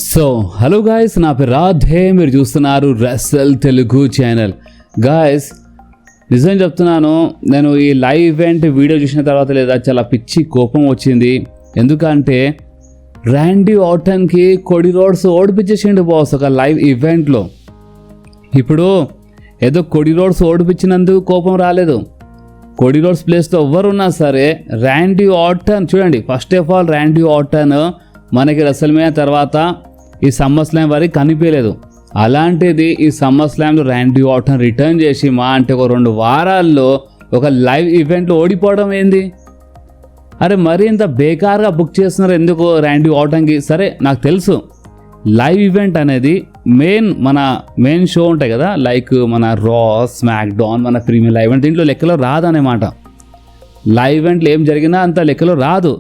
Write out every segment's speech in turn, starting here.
So hello guys, నా పేరు రాధే, మీరు చూస్తున్నారు రెస్సల్ తెలుగు ఛానల్. గాయస్ నిజం చెప్తున్నాను, నేను ఈ లైవ్ ఈవెంట్ వీడియో చూసిన తర్వాత లేదా చాలా పిచ్చి కోపం వచ్చింది. ఎందుకంటే ర్యాండీ ఆర్టన్కి కొడి రోడ్స్ ఓడిపించేసిండు బాస్ ఒక లైవ్ ఈవెంట్లో. ఇప్పుడు ఏదో కొడి రోడ్స్ ఓడిపించినందుకు కోపం రాలేదు. కొడి రోడ్స్ ప్లేస్లో ఎవరున్నా సరే ర్యాండీ ఆర్టన్ చూడండి, first of all Randy Orton మనకి రెసల్మేనియా తర్వాత ఈ సమ్మర్ స్లామ్ వరకు కనిపించలేదు. అలాంటిది ఈ సమ్మర్ స్లామ్లో ర్యాండీ ఆర్టన్ రిటర్న్ చేసి అంటే ఒక 2 వారాల్లో ఒక లైవ్ ఈవెంట్లో ఓడిపోవడం ఏంది? అరే మరీ ఇంత బేకార్గా బుక్ చేస్తున్నారు ఎందుకు ర్యాండీ ఆర్టన్కి? సరే నాకు తెలుసు లైవ్ ఈవెంట్ అనేది మెయిన్ షో ఉంటాయి కదా, లైక్ మన రా, స్మాక్ డౌన్, మన ప్రీమియర్ లైవ్ ఈవెంట్, దీంట్లో లెక్కలో రాదనేమాట. లైవ్ ఈవెంట్లో ఏం జరిగినా అంత లెక్కలో రాదు,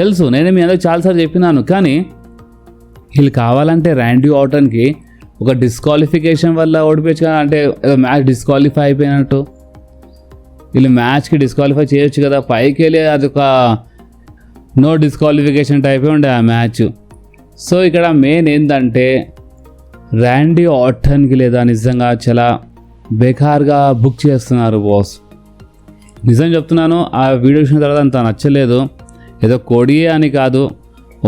తెలుసు, నేనే మీ అందరికి చాలాసార్లు చెప్పినాను. కానీ వీళ్ళు కావాలంటే ర్యాండీ ఆర్టన్కి ఒక డిస్క్వాలిఫికేషన్ వల్ల ఓడిపోవచ్చు కదా, అంటే మ్యాచ్ డిస్క్వాలిఫై అయిపోయినట్టు వీళ్ళు మ్యాచ్కి డిస్క్వాలిఫై చేయొచ్చు కదా. పైకి వెళ్ళి అది ఒక నో డిస్క్వాలిఫికేషన్ టైపే ఉండే ఆ మ్యాచ్. సో ఇక్కడ మెయిన్ ఏంటంటే ర్యాండీ ఆర్టన్కి లేదా నిజంగా చాలా బేకార్గా బుక్ చేస్తున్నారు బాస్. నిజం చెప్తున్నాను, ఆ వీడియో చూసిన తర్వాత అంత నచ్చలేదు. ఏదో కొడియే అని కాదు,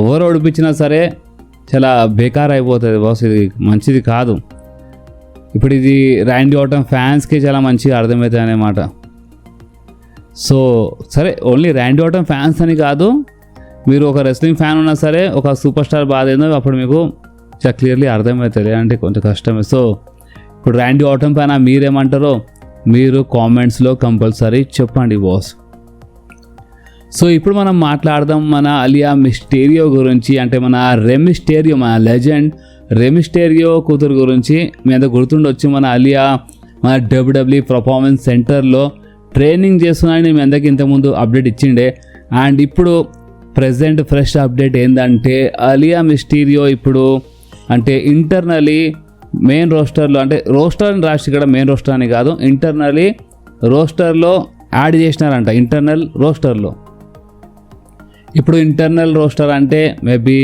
ఎవరు ఓడిపించినా సరే చాలా బేకార్ అయిపోతుంది బాస్, ఇది మంచిది కాదు. ఇప్పుడు ఇది ర్యాండీ ఆర్టన్ ఫ్యాన్స్కి చాలా మంచిగా అర్థమవుతుంది అన్నమాట. సో సరే, ఓన్లీ ర్యాండీ ఆర్టన్ ఫ్యాన్స్ అని కాదు, మీరు ఒక రెస్లింగ్ ఫ్యాన్ ఉన్నా సరే ఒక సూపర్ స్టార్ బాధ ఏందో అప్పుడు మీకు చాలా క్లియర్లీ అర్థమవుతుంది, అంటే కొంచెం కష్టమే. సో ఇప్పుడు ర్యాండీ ఆర్టన్ పైన మీరేమంటారో మీరు కామెంట్స్లో కంపల్సరీ చెప్పండి బాస్. సో ఇప్పుడు మనం మాట్లాడదాం మన అలియా మిస్టీరియో గురించి, అంటే మన రెమిస్టీరియో, మన లెజెండ్ రెమిస్టీరియో కూతురు గురించి. మీ అంతా గుర్తుండొచ్చు, మన అలియా మన WWE పర్ఫార్మెన్స్ సెంటర్లో ట్రైనింగ్ చేస్తున్నాయని మీ అందరికీ ఇంతకుముందు అప్డేట్ ఇచ్చిండే. అండ్ ఇప్పుడు ప్రెజెంట్ ఫ్రెష్ అప్డేట్ ఏంటంటే అలియా మిస్టీరియో ఇప్పుడు అంటే ఇంటర్నలీ మెయిన్ రోస్టర్లో, అంటే రోస్టర్ అని రాసి ఇక్కడ మెయిన్ రోస్టర్ అని కాదు, ఇంటర్నలీ రోస్టర్లో యాడ్ చేసినారంట. ఇంటర్నల్ రోస్టర్లో ఇప్పుడు ఇంటర్నల్ రోస్టర్ అంటే మేబీ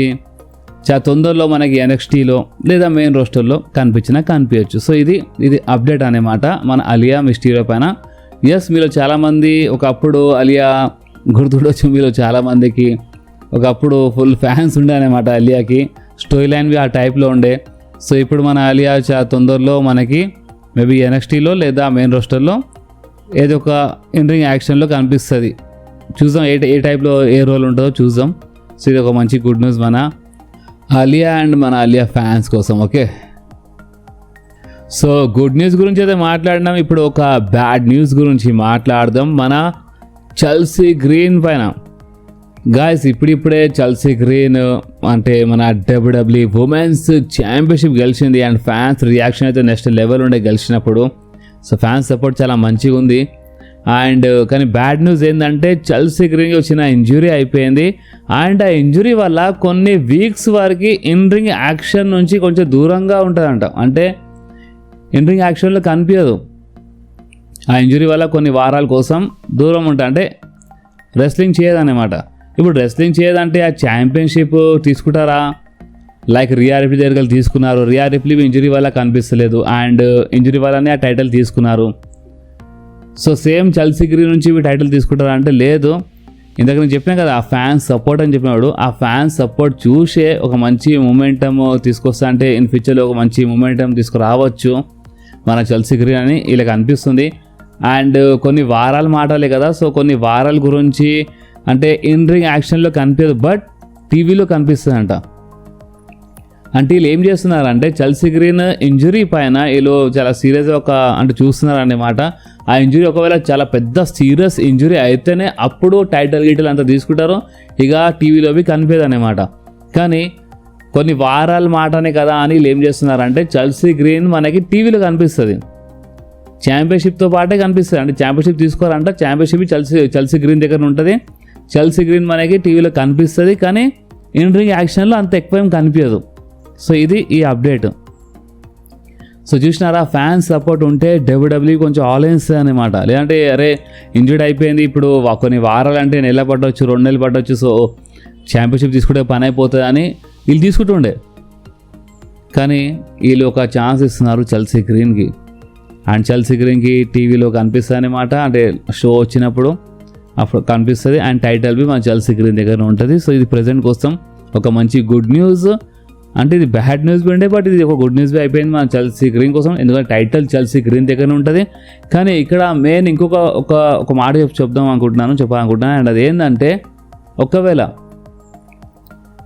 చాలా తొందరలో మనకి NXTలో లేదా మెయిన్ రోస్టర్లో కనిపించవచ్చు. సో ఇది అప్డేట్ అన్నమాట మన అలియా మిస్టీరియో పైన. ఎస్, మీలో చాలామంది ఒకప్పుడు అలియా గుర్తుండొచ్చు, మీలో చాలామందికి ఒకప్పుడు ఫుల్ ఫ్యాన్స్ ఉండే అనమాట అలియాకి, స్టోరీ లైన్వి ఆ టైప్లో ఉండే. సో ఇప్పుడు మన అలియా చాలా తొందరలో మనకి మేబీ NXTలో లేదా మెయిన్ రోస్టర్లో ఏదో ఒక ఇన్రింగ్ యాక్షన్లో కనిపిస్తుంది. చూద్దాం ఏ టైప్లో ఏ రోల్ ఉంటుందో చూద్దాం. సో ఇది ఒక మంచి గుడ్ న్యూస్ మన అలియా అండ్ మన అలియా ఫ్యాన్స్ కోసం. ఓకే, సో గుడ్ న్యూస్ గురించి అయితే మాట్లాడినాం. ఇప్పుడు ఒక బ్యాడ్ న్యూస్ గురించి మాట్లాడదాం మన చెల్సీ గ్రీన్ పైన. గాయస్ ఇప్పుడిప్పుడే చెల్సీ గ్రీన్ అంటే మన WWE ఉమెన్స్ ఛాంపియన్షిప్ గెలిచింది. అండ్ ఫ్యాన్స్ రియాక్షన్ అయితే నెక్స్ట్ లెవెల్ ఉండే గెలిచినప్పుడు. సో ఫ్యాన్స్ సపోర్ట్ చాలా మంచిగా ఉంది. అండ్ కానీ బ్యాడ్ న్యూస్ ఏంటంటే చెల్సీ గ్రీన్కి వచ్చిన ఇంజురీ అయిపోయింది. అండ్ ఆ ఇంజురీ వల్ల కొన్ని వీక్స్ వరకు ఇన్ రింగ్ యాక్షన్ నుంచి కొంచెం దూరంగా ఉంటుందంట, అంటే ఇన్ రింగ్ యాక్షన్లో కనిపించదు. ఆ ఇంజురీ వల్ల కొన్ని వారాల కోసం దూరం ఉంటుంది, అంటే రెస్లింగ్ చేయదన్నమాట. ఇప్పుడు రెస్లింగ్ చేయదంటే ఆ ఛాంపియన్షిప్ తీసుకుంటారా? లైక్ రియా రిప్లీ దగ్గర తీసుకున్నారు, రియా రిప్లీ ఇంజురీ వల్ల కనిపిస్తలేదు, అండ్ ఇంజురీ వల్లనే ఆ టైటిల్ తీసుకున్నారు. సో సేమ్ చెల్సీ గ్రీన్ నుంచి టైటిల్ తీసుకుంటారా అంటే లేదు. ఇందాక నేను చెప్పినా కదా, ఆ ఫ్యాన్స్ సపోర్ట్ అని చెప్పినాడు, ఆ ఫ్యాన్స్ సపోర్ట్ చూసే ఒక మంచి మూమెంటమ్ తీసుకొస్తా, అంటే ఇన్ ఫ్యూచర్లో ఒక మంచి మూమెంటమ్ తీసుకురావచ్చు మన చెల్సీ గ్రీన్ అని వీళ్ళకి అనిపిస్తుంది. అండ్ కొన్ని వారాల మాటలే కదా, సో కొన్ని వారాల గురించి అంటే ఇన్ రింగ్ యాక్షన్లో కనిపించదు, బట్ టీవీలో కనిపిస్తుంది అంట. అంటే వీళ్ళు ఏం చేస్తున్నారంటే చెల్సీ గ్రీన్ ఇంజురీ పైన వీళ్ళు చాలా సీరియస్గా అంటే చూస్తున్నారు అన్నమాట. ఆ ఇంజురీ ఒకవేళ చాలా పెద్ద సీరియస్ ఇంజురీ అయితేనే అప్పుడు టైటిల్ గిటిల్ అంతా తీసుకుంటారు, ఇక టీవీలోవి కనిపించదు అన్నమాట. కానీ కొన్ని వారాల మాటనే కదా అని వీళ్ళు ఏం చేస్తున్నారంటే చెల్సీ గ్రీన్ మనకి టీవీలో కనిపిస్తుంది, ఛాంపియన్షిప్తో పాటే కనిపిస్తుంది. అంటే ఛాంపియన్షిప్ తీసుకోవాలంట, ఛాంపియన్షిప్ చెల్సీ గ్రీన్ దగ్గర ఉంటుంది, చెల్సీ గ్రీన్ మనకి టీవీలో కనిపిస్తుంది, కానీ ఇన్ రింగ్ యాక్షన్లో అంత ఎక్కువ ఏం కనిపించదు. సో ఇది ఈ అప్డేట్. సో చూసినారా, ఫ్యాన్స్ సపోర్ట్ ఉంటే WWE కొంచెం ఆలయన్స్ అనమాట. లేదంటే అరే ఇంజర్డ్ అయిపోయింది, ఇప్పుడు కొన్ని వారాలు అంటే నెల పట్టవచ్చు, 2 నెలలు పట్టవచ్చు, సో ఛాంపియన్షిప్ తీసుకుంటే పని అయిపోతుంది అని వీళ్ళు తీసుకుంటుండే. కానీ వీళ్ళు ఒక ఛాన్స్ ఇస్తున్నారు చెల్సీ గ్రీన్కి. అండ్ చెల్సీ గ్రీన్కి టీవీలో కనిపిస్తుంది అనమాట, అంటే షో వచ్చినప్పుడు అప్పుడు కనిపిస్తుంది. అండ్ టైటిల్ బి మన చెల్సీ గ్రీన్ దగ్గర ఉంటుంది. సో ఇది ప్రజెంట్ కోసం ఒక మంచి గుడ్ న్యూస్. అంటే ఇది బ్యాడ్ న్యూస్ ఉండే, బట్ ఇది ఒక గుడ్ న్యూస్ అయిపోయింది మన చెల్సీ గ్రీన్ కోసం, ఎందుకంటే టైటిల్ చెల్సీ గ్రీన్ దగ్గర ఉంటుంది. కానీ ఇక్కడ మెయిన్ ఇంకొక ఒక మాట చెప్పాలనుకుంటున్నాను. అండ్ అది ఏంటంటే, ఒకవేళ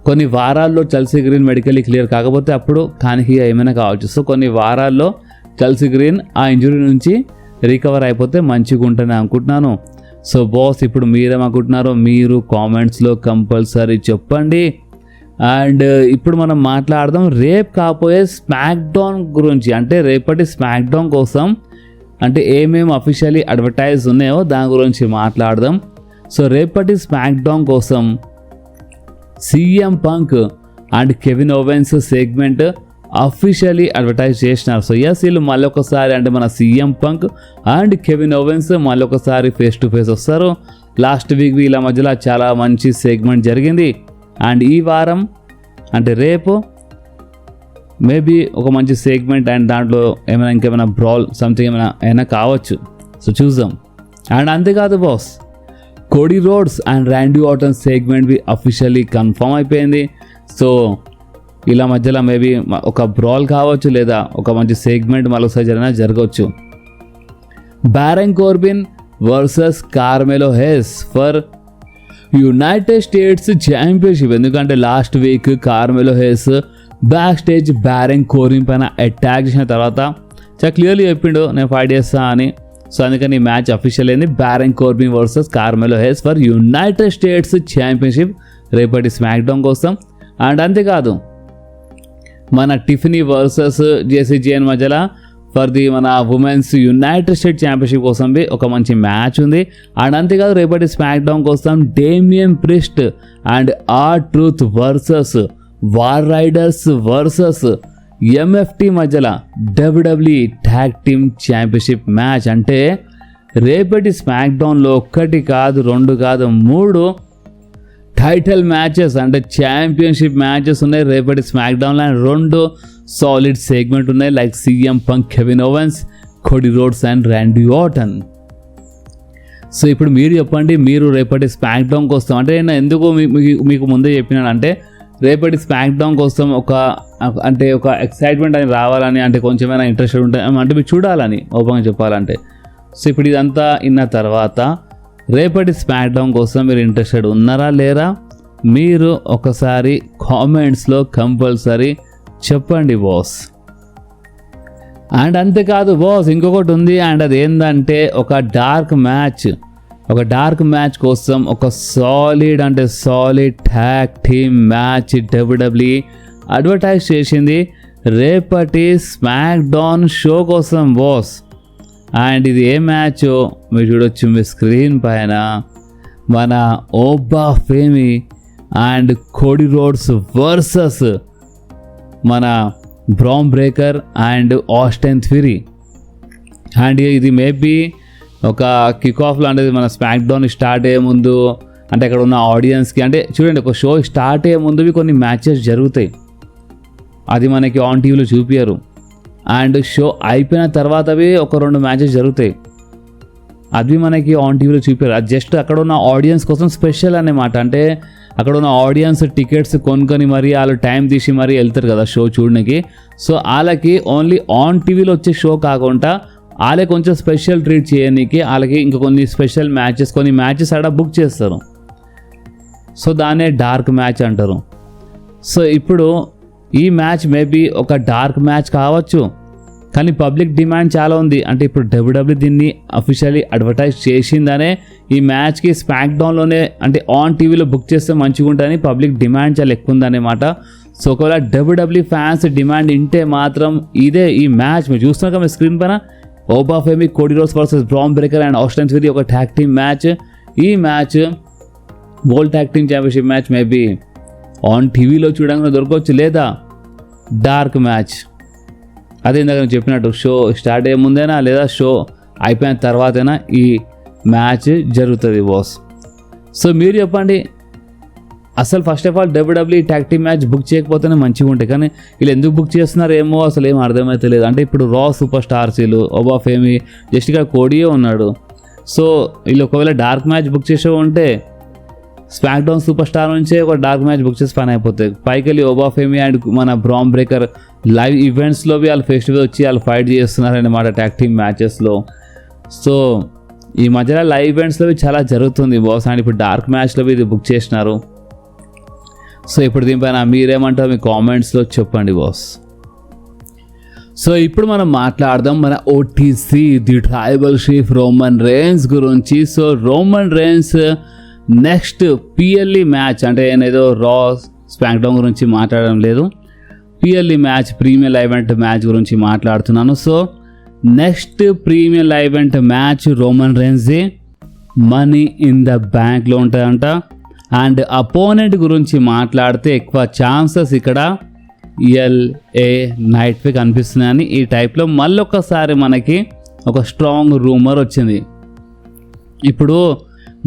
కొన్ని వారాల్లో చెల్సీ గ్రీన్ మెడికల్లీ క్లియర్ కాకపోతే అప్పుడు కానికి ఏమైనా కావచ్చు. సో కొన్ని వారాల్లో చెల్సీ గ్రీన్ ఆ ఇంజురీ నుంచి రికవర్ అయిపోతే మంచిగా ఉంటుంది అనుకుంటున్నాను. సో బాస్, ఇప్పుడు మీరేమనుకుంటున్నారో మీరు కామెంట్స్లో కంపల్సరీ చెప్పండి. అండ్ ఇప్పుడు మనం మాట్లాడదాం రేపు కాబోయే స్మాక్ డౌన్ గురించి. అంటే రేపటి స్మాక్ డౌన్ కోసం అంటే ఏమేమి అఫీషియల్లీ అడ్వర్టైజ్ ఉన్నాయో దాని గురించి మాట్లాడదాం. సో రేపటి స్మాక్ డౌన్ కోసం CM Punk and Kevin ovens segment officially advertise చేసినారు. సో ఎస్, వీళ్ళు మళ్ళొకసారి అంటే మన CM Punk and Kevin ovens మళ్ళొకసారి ఫేస్ టు ఫేస్ వస్తారు. లాస్ట్ వీక్ వీళ్ళ మధ్యలో చాలా మంచి సెగ్మెంట్ జరిగింది. అండ్ ఈ వారం అంటే రేపు మేబీ ఒక మంచి సెగ్మెంట్ అండ్ దాంట్లో ఇంకేమైనా బ్రాల్ సంథింగ్ ఏమైనా కావచ్చు. సో చూద్దాం. అండ్ అంతేకాదు boss, Cody Rhodes and Randy Orton segment be officially confirm అయిపోయింది. సో ఇలా మధ్యలో మేబీ ఒక బ్రాల్ కావచ్చు, లేదా ఒక మంచి సెగ్మెంట్ మరొకసారి జరగవచ్చు. Baron Corbin versus Carmelo Hayes for United States championship. ఎందుకంటే last week Carmelo Hayes backstage Baron Corbin పైన అటాక్ చేసిన తర్వాత చాలా క్లియర్లీ చెప్పిండు నేను ఫైట్ చేస్తా అని. సో అందుకని ఈ మ్యాచ్ అఫీషియల్ అయింది. Baron Corbin versus Carmelo Hayes for United States championship రేపటి స్మాక్ డౌన్ కోసం. అండ్ అంతేకాదు మన టిఫనీ వర్సెస్ జేసీ జేన్ మధ్యలో ఫర్ ది మన ఉమెన్స్ యునైటెడ్ స్టేట్ ఛాంపియన్షిప్ కోసం ఒక మంచి మ్యాచ్ ఉంది. అండ్ అంతేకాదు రేపటి స్మాక్ డౌన్ కోసం Damian Priest and R-Truth versus War Raiders versus MFT మధ్యలో WWE tag team championship match. అంటే రేపటి స్మాక్ డౌన్లో 1 కాదు 2 కాదు 3 టైటిల్ మ్యాచెస్ అంటే ఛాంపియన్షిప్ మ్యాచెస్ ఉన్నాయి రేపటి స్మాక్ డౌన్లో. అండ్ 2 సాలిడ్ సెగ్మెంట్ ఉన్నాయి like CM Punk, Kevin ovens, Cody Rhodes and Randy Orton. So ఇప్పుడు మీరు చెప్పండి, మీరు రేపటి స్మాక్ డౌన్కి వస్తాం అంటే నేను ఎందుకు మీకు ముందే చెప్పినానంటే రేపటి స్మాక్ డౌన్ కోసం ఒక ఎక్సైట్మెంట్ అని రావాలని, అంటే కొంచెమైనా ఇంట్రెస్ట్ ఉంటుంది అంటే మీరు చూడాలని ఓపెన్గా చెప్పాలంటే. సో ఇప్పుడు ఇదంతా విన్న తర్వాత రేపటి స్మాక్ డౌన్ కోసం మీరు ఇంట్రెస్టెడ్ ఉన్నారా లేరా మీరు ఒకసారి కామెంట్స్లో కంపల్సరీ చెప్పండి బాస్. అండ్ అంతేకాదు బాస్, ఇంకొకటి ఉంది. అండ్ అది ఏంటంటే ఒక డార్క్ మ్యాచ్ కోసం ఒక solid tag team match WWE advertise చేసింది రేపటి స్మాక్ డౌన్ షో కోసం బాస్. అండ్ ఇది ఏ మ్యాచ్ మీరు చూడొచ్చు మీ స్క్రీన్ పైన. మన ఓబా ఫేమి అండ్ కోడీ రోడ్స్ వర్సెస్ మన bran Breakker and Austin theory. And ఇది మేబీ ఒక కిక్ ఆఫ్లో అంటే మన స్మాక్ డౌన్ స్టార్ట్ అయ్యే ముందు అంటే అక్కడ ఉన్న ఆడియన్స్కి అంటే చూడండి ఒక షో స్టార్ట్ అయ్యే ముందువి కొన్ని మ్యాచెస్ జరుగుతాయి, అది మనకి ఆన్ టీవీలో చూపించారు. అండ్ షో అయిపోయిన తర్వాతవి ఒక 2 మ్యాచెస్ జరుగుతాయి, అది మనకి ఆన్ టీవీలో చూపారు. అది జస్ట్ అక్కడ ఉన్న ఆడియన్స్ కోసం స్పెషల్ అన్నమాట. అంటే అక్కడ ఉన్న ఆడియన్స్ టికెట్స్ కొనుక్కొని మరి వాళ్ళు టైం తీసి మరీ వెళ్తారు కదా షో చూడడానికి. సో వాళ్ళకి ఓన్లీ ఆన్ టీవీలో వచ్చే షో కాకుండా వాళ్ళకి కొంచెం స్పెషల్ ట్రీట్ చేయడానికి వాళ్ళకి ఇంకా కొన్ని స్పెషల్ మ్యాచెస్ ఆడ బుక్ చేస్తారు. సో దాన్నే డార్క్ మ్యాచ్ అంటారు. సో ఇప్పుడు ఈ మ్యాచ్ మేబీ ఒక డార్క్ మ్యాచ్ కావచ్చు, కానీ పబ్లిక్ డిమాండ్ చాలా ఉంది. అంటే ఇప్పుడు WWE దీన్ని అఫీషియల్లీ అడ్వర్టైజ్ చేసిందనే ఈ మ్యాచ్కి స్మాక్ డౌన్లోనే అంటే ఆన్ టీవీలో బుక్ చేస్తే మంచిగా ఉంటుందని పబ్లిక్ డిమాండ్ చాలా ఎక్కువ ఉందన్నమాట. సో ఒకవేళ WWE ఫ్యాన్స్ డిమాండ్ ఇంటే మాత్రం ఇదే ఈ మ్యాచ్ మీరు చూస్తున్నారు కదా మీ స్క్రీన్ పైన, Oba Femi, Cody Rhodes versus Bron Breakker and Austin Theory ఒక ట్యాగ్ టీమ్ మ్యాచ్. ఈ match world tag team championship match maybe on టీవీలో చూడడానికి దొరకవచ్చు, లేదా డార్క్ మ్యాచ్ అదే ఇందాక నేను చెప్పినట్టు షో స్టార్ట్ అయ్యే ముందైనా లేదా షో అయిపోయిన తర్వాతైనా ఈ మ్యాచ్ జరుగుతుంది బాస్. సో మీరు చెప్పండి అసలు first of all WWE tag team match book చేయకపోతేనే మంచిగా ఉంటాయి, కానీ వీళ్ళు ఎందుకు బుక్ చేస్తున్నారు ఏమో అసలు ఏం అర్థమైతే లేదు. అంటే ఇప్పుడు రా సూపర్ స్టార్స్ వీళ్ళు ఓబా ఫేమి జస్ట్ ఇక్కడ కోడియే ఉన్నాడు. సో వీళ్ళు ఒకవేళ డార్క్ మ్యాచ్ బుక్ చేసే ఉంటే స్మాక్ డౌన్ సూపర్ స్టార్ నుంచే ఒక డార్క్ మ్యాచ్ బుక్ చేసి పని అయిపోతుంది. పైకి వెళ్ళి ఓబా ఫేమి అండ్ మన బ్రాన్ బ్రేకర్ లైవ్ ఈవెంట్స్లో వాళ్ళు ఫెస్టివల్ వచ్చి వాళ్ళు ఫైట్ చేస్తున్నారన్నమాట ట్యాగ్ టీమ్ మ్యాచెస్లో. సో ఈ మధ్యలో లైవ్ ఈవెంట్స్లో చాలా జరుగుతుంది బాస్, అండ్ ఇప్పుడు డార్క్ మ్యాచ్లో ఇది బుక్ చేసినారు. సో ఇప్పుడు దీనిపైన మీరేమంటారు మీ కామెంట్స్లో చెప్పండి బాస్. సో ఇప్పుడు మనం మాట్లాడదాం మన OTC the tribal chief Roman Reigns గురించి. So Roman Reigns next PLE match, అంటే ఏదో రా స్మాక్ డౌన్ గురించి మాట్లాడడం లేదు, PLE match premier live event match గురించి మాట్లాడుతున్నాను. So next premier live event match Roman రేన్స్ది మనీ ఇన్ ద బ్యాంక్లో ఉంటాయంట. అండ్ అపోనెంట్ గురించి మాట్లాడితే ఎక్కువ ఛాన్సెస్ ఇక్కడ ఎల్ఏ నైట్వే కనిపిస్తున్నాయని ఈ టైప్లో మళ్ళొకసారి మనకి ఒక స్ట్రాంగ్ రూమర్ వచ్చింది. ఇప్పుడు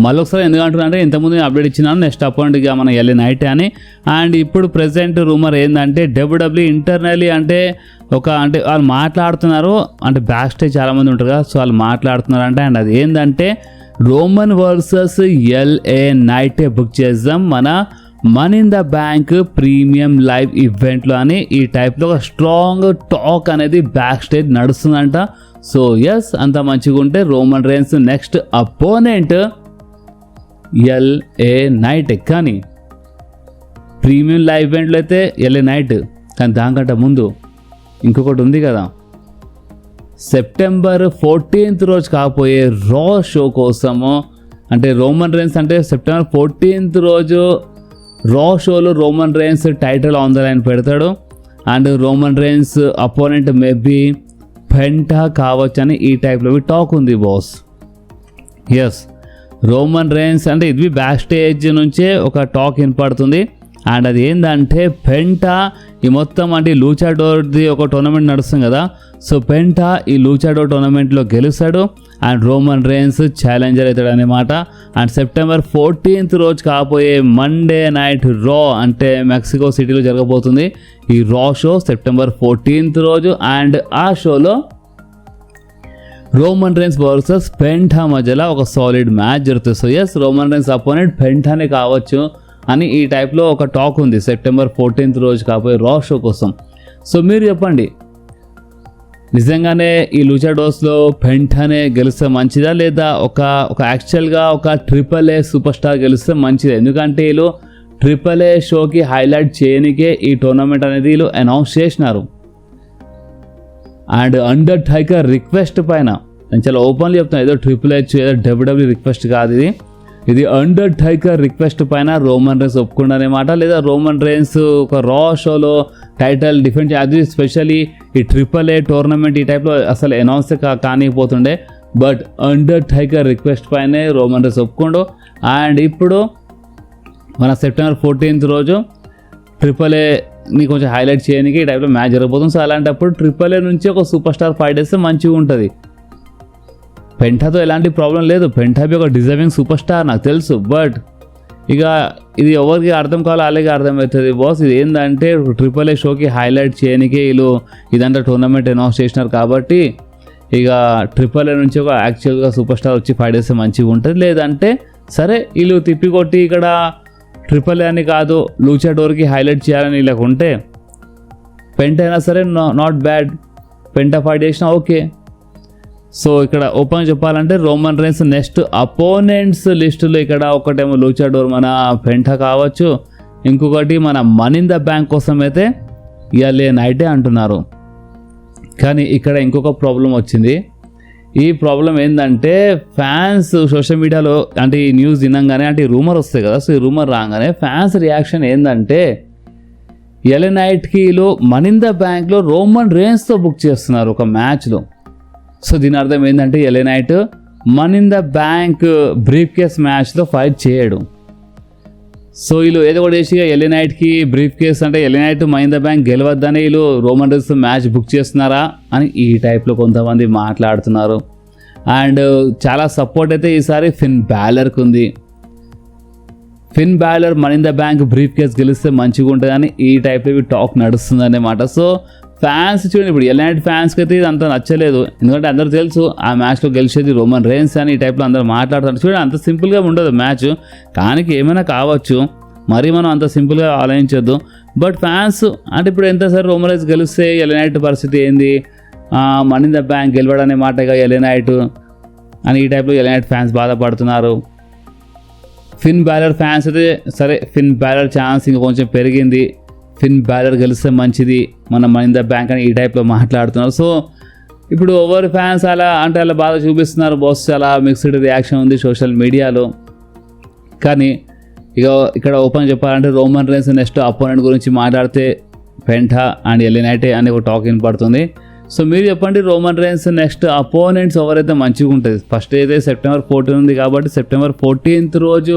మళ్ళొకసారి ఎందుకంటున్నా అంటే ఇంతకుముందు నేను అప్డేట్ ఇచ్చినాను నెక్స్ట్ అపోనెంట్గా మన ఎల్ఏ నైట్ అని. అండ్ ఇప్పుడు ప్రెసెంట్ రూమర్ ఏంటంటే డబ్ల్యూడబ్ల్యూ ఇంటర్నల్లీ అంటే వాళ్ళు మాట్లాడుతున్నారు, అంటే బ్యాక్ స్టేజ్ చాలామంది ఉంటారు కదా, సో వాళ్ళు మాట్లాడుతున్నారంటే. అండ్ అది ఏంటంటే రోమన్ వర్సెస్ ఎల్ఏ నైటే బుక్ చేద్దాం మన money in the bank premium live ఈవెంట్లో అని ఈ టైప్లో ఒక స్ట్రాంగ్ టాక్ అనేది బ్యాక్ స్టేజ్ నడుస్తుందంట. సో ఎస్, అంత మంచిగా ఉంటే Roman Reigns next opponent LA Knight. కానీ ప్రీమియం లైవ్ ఈవెంట్లో అయితే ఎల్ఏ నైట్, కానీ దానికంటే ముందు ఇంకొకటి ఉంది కదా, సెప్టెంబర్ 14th రోజు కాకపోయే రా షో కోసము, అంటే రోమన్ రేన్స్ అంటే సెప్టెంబర్ 14th రోజు రా షోలో Roman Reigns title on the line పెడతాడు. And Roman Reigns opponent maybe Penta కావచ్చు అని ఈ టైప్లో టాక్ ఉంది బాస్. ఎస్, రోమన్ రేన్స్ అంటే ఇది బ్యాక్ స్టేజ్ నుంచే ఒక టాక్ వినపడుతుంది. అండ్ అది ఏంటంటే పెంటా ఈ మొత్తం అంటే లూచాడోర్ది ఒక టోర్నమెంట్ నడుస్తుంది కదా, సో పెంటా ఈ లూచాడోర్ టోర్నమెంట్లో గెలుస్తాడు అండ్ రోమన్ రేన్స్ ఛాలెంజర్ అవుతాడు అనమాట. అండ్ సెప్టెంబర్ 14th రోజు కాకపోయే మండే నైట్ రా అంటే మెక్సికో సిటీలో జరగబోతుంది ఈ రా షో సెప్టెంబర్ 14th రోజు. అండ్ ఆ షోలో రోమన్ రేన్స్ వర్సెస్ పెంటా మధ్యలో ఒక సాలిడ్ మ్యాచ్ జరుగుతుంది. So yes, Roman Reigns opponent పెంటానే కావచ్చు అని ఈ టైప్లో ఒక టాక్ ఉంది సెప్టెంబర్ 14th రోజు కాబోయే రా షో కోసం. సో మీరు చెప్పండి, నిజంగానే ఈ లూచాడోస్లో పెంటానే గెలిస్తే మంచిదా, లేదా ఒక యాక్చువల్గా ఒక AAA సూపర్ స్టార్ గెలిస్తే మంచిదా? ఎందుకంటే వీళ్ళు AAA షోకి హైలైట్ చేయనికే ఈ టోర్నమెంట్ అనేది వీళ్ళు అనౌన్స్ చేసినారు. అండ్ అండర్ టైకర్ రిక్వెస్ట్ పైన, నేను చాలా ఓపెన్లీ చెప్తాను, ఏదో HHH ఏదో WWE రిక్వెస్ట్ కాదు, ఇది అండర్ టైకర్ రిక్వెస్ట్ పైన రోమన్ రేన్స్ ఒప్పుకున్నారనమాట. లేదా రోమన్ రేన్స్ ఒక రా షోలో టైటిల్ డిఫెండ్ అది స్పెషల్లీ ఈ AAA టోర్నమెంట్ ఈ టైప్లో అసలు అనౌన్స్ కానిపోతుండే, బట్ అండర్ టైకర్ రిక్వెస్ట్ పైనే రోమన్ రేన్స్ ఒప్పుకోండు. అండ్ ఇప్పుడు మన సెప్టెంబర్ 14th రోజు AAAని కొంచెం హైలైట్ చేయడానికి ఈ టైప్లో మ్యాచ్ జరగబోతుంది. సో అలాంటప్పుడు AAA నుంచి ఒక సూపర్ స్టార్ ఫైట్ చేస్తే మంచిగా ఉంటుంది. పెంటాతో ఎలాంటి ప్రాబ్లం లేదు, పెంటాబి ఒక డిజర్వింగ్ సూపర్ స్టార్ నాకు తెలుసు, బట్ ఇక ఇది ఎవరికి అర్థం కావాలో అలాగే అర్థమవుతుంది బాస్. ఇది ఏంటంటే AAA షోకి హైలైట్ చేయడానికి వీళ్ళు ఇదంతా టోర్నమెంట్ అనౌన్స్ చేసినారు కాబట్టి ఇక AAA నుంచి ఒక యాక్చువల్గా సూపర్ స్టార్ వచ్చి ఫైట్ చేస్తే మంచిగా ఉంటుంది. లేదంటే సరే వీళ్ళు తిప్పికొట్టి ఇక్కడ AAA అని కాదు లూచాడోర్కి హైలైట్ చేయాలని వీళ్ళకి ఉంటే పెంట అయినా సరే నాట్ బ్యాడ్, పెంట ఫైట్ చేసినా ఓకే. సో ఇక్కడ ఓపెన్ చెప్పాలంటే రోమన్ రేన్స్ నెక్స్ట్ అపోనెంట్స్ లిస్టులో ఇక్కడ ఒకటేమో లూచాడోర్ మన పెంటా కావచ్చు, ఇంకొకటి మన మనీ ఇన్ ద బ్యాంక్ కోసం అయితే ఎల్ఏ నైటే అంటున్నారు. కానీ ఇక్కడ ఇంకొక ప్రాబ్లం వచ్చింది. ఈ ప్రాబ్లం ఏంటంటే ఫ్యాన్స్ సోషల్ మీడియాలో అంటే ఈ న్యూస్ వినంగానే అంటే ఈ రూమర్ వస్తాయి కదా, సో ఈ రూమర్ రాగానే ఫ్యాన్స్ రియాక్షన్ ఏంటంటే ఎల్ఏ నైట్కి వీళ్ళు మనీ ఇన్ ద బ్యాంక్లో రోమన్ రేన్స్తో బుక్ చేస్తున్నారు ఒక మ్యాచ్లో. సో దీని అర్థం ఏంటంటే LA Knight money in the bank briefcase మ్యాచ్లో ఫైట్ చేయడు. సో వీళ్ళు ఏదో ఒకటి చేసి ఎల్ఏ నైట్కి బ్రీఫ్ కేస్ అంటే LA Knight money in the bank గెలవద్దని వీళ్ళు రోమన్ రేన్స్ మ్యాచ్ బుక్ చేస్తున్నారా అని ఈ టైప్లో కొంతమంది మాట్లాడుతున్నారు. అండ్ చాలా సపోర్ట్ అయితే ఈసారి ఫిన్ బ్యాలర్కి ఉంది. Finn Balor money in the bank briefcase గెలిస్తే మంచిగా ఉంటుంది అని ఈ టైప్లో టాక్ నడుస్తుంది అన్నమాట. సో ఫ్యాన్స్ చూడండి, ఇప్పుడు ఎలాంటి ఫ్యాన్స్కి అయితే ఇది అంత నచ్చలేదు, ఎందుకంటే అందరూ తెలుసు ఆ మ్యాచ్లో గెలిచేది రోమన్ రేన్స్ అని ఈ టైప్లో అందరూ మాట్లాడుతారు. చూడండి అంత సింపుల్గా ఉండదు మ్యాచ్, కానీ ఏమైనా కావచ్చు, మరి మనం అంత సింపుల్గా ఆలోచించొద్దు. బట్ ఫ్యాన్స్ అంటే ఇప్పుడు ఎంత సరే రోమన్ రేన్స్ గెలిస్తే ఎలైట్ పరిస్థితి ఏంది, మనీ ఇన్ ద బ్యాంక్ గెలవడనే మాటగా ఎలైట్ అని ఈ టైప్లో ఎలైట్ ఫ్యాన్స్ బాధపడుతున్నారు. ఫిన్ బ్యాలర్ ఫ్యాన్స్ అయితే సరే ఫిన్ బ్యాలర్ ఛాన్స్ ఇంకా కొంచెం పెరిగింది, ఫిన్ బ్యాలర్ గెలిస్తే మంచిది మన మనీ ఇన్ ద బ్యాంక్ అని ఈ టైప్లో మాట్లాడుతున్నారు. సో ఇప్పుడు ఓవర్ ఫ్యాన్స్ అలా అంటే అలా బాధ చూపిస్తున్నారు. బాస్ చాలా మిక్స్డ్ రియాక్షన్ ఉంది సోషల్ మీడియాలో. కానీ ఇక ఇక్కడ ఓపెన్ చెప్పాలంటే రోమన్ రేన్స్ నెక్స్ట్ అపోనెంట్ గురించి మాట్లాడితే పెంటా అండ్ ఎలినైటే అనే ఒక టాక్ వినపడుతుంది. సో మీరు చెప్పండి, రోమన్ రేన్స్ నెక్స్ట్ అపోనెంట్స్ ఎవరైతే మంచిగా ఉంటుంది. ఫస్ట్ అయితే September 14 ఉంది కాబట్టి September 14th రోజు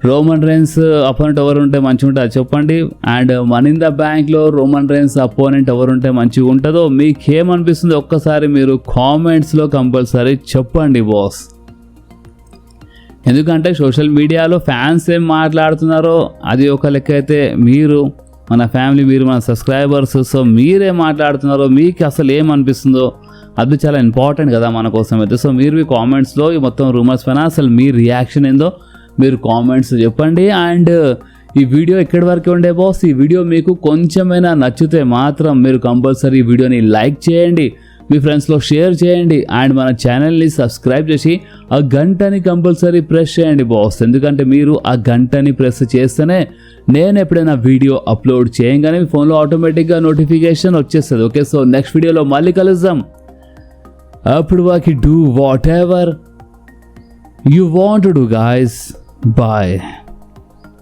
రోమన్ రేన్స్ అపోనెంట్ ఎవరు ఉంటే మంచిగా ఉంటుంది చెప్పండి. అండ్ మనీ ఇన్ ద బ్యాంక్లో రోమన్ రేన్స్ అపోనెంట్ ఎవరు ఉంటే మంచిగా ఉంటుందో మీకేమనిపిస్తుంది ఒక్కసారి మీరు కామెంట్స్లో కంపల్సరీ చెప్పండి బాస్. ఎందుకంటే సోషల్ మీడియాలో ఫ్యాన్స్ ఏం మాట్లాడుతున్నారో అది ఒక లెక్క అయితే, మీరు మన ఫ్యామిలీ, మీరు మన సబ్స్క్రైబర్స్, సో మీరే మాట్లాడుతున్నారో మీకు అసలు ఏమనిపిస్తుందో అది చాలా ఇంపార్టెంట్ కదా మన కోసం అయితే. సో మీరు ఈ కామెంట్స్లో ఈ మొత్తం రూమర్స్ పైన అసలు మీ రియాక్షన్ ఏందో మీరు కామెంట్స్ చెప్పండి. అండ్ ఈ వీడియో ఎక్కడి వరకు ఉండే బాస్, ఈ వీడియో మీకు కొంచెమైనా నచ్చితే మాత్రం మీరు కంపల్సరీ ఈ వీడియోని లైక్ చేయండి, మీ ఫ్రెండ్స్లో షేర్ చేయండి, అండ్ మన ఛానల్ని సబ్స్క్రైబ్ చేసి ఆ గంటని కంపల్సరీ ప్రెస్ చేయండి బాస్. ఎందుకంటే మీరు ఆ గంటని ప్రెస్ చేస్తేనే నేను ఎప్పుడైనా వీడియో అప్లోడ్ చేయగానే మీ ఫోన్లో ఆటోమేటిక్గా నోటిఫికేషన్ వచ్చేస్తుంది. ఓకే, సో నెక్స్ట్ వీడియోలో మళ్ళీ కలుద్దాం. అప్పుడు వాకి do whatever you want to do guys. Bye.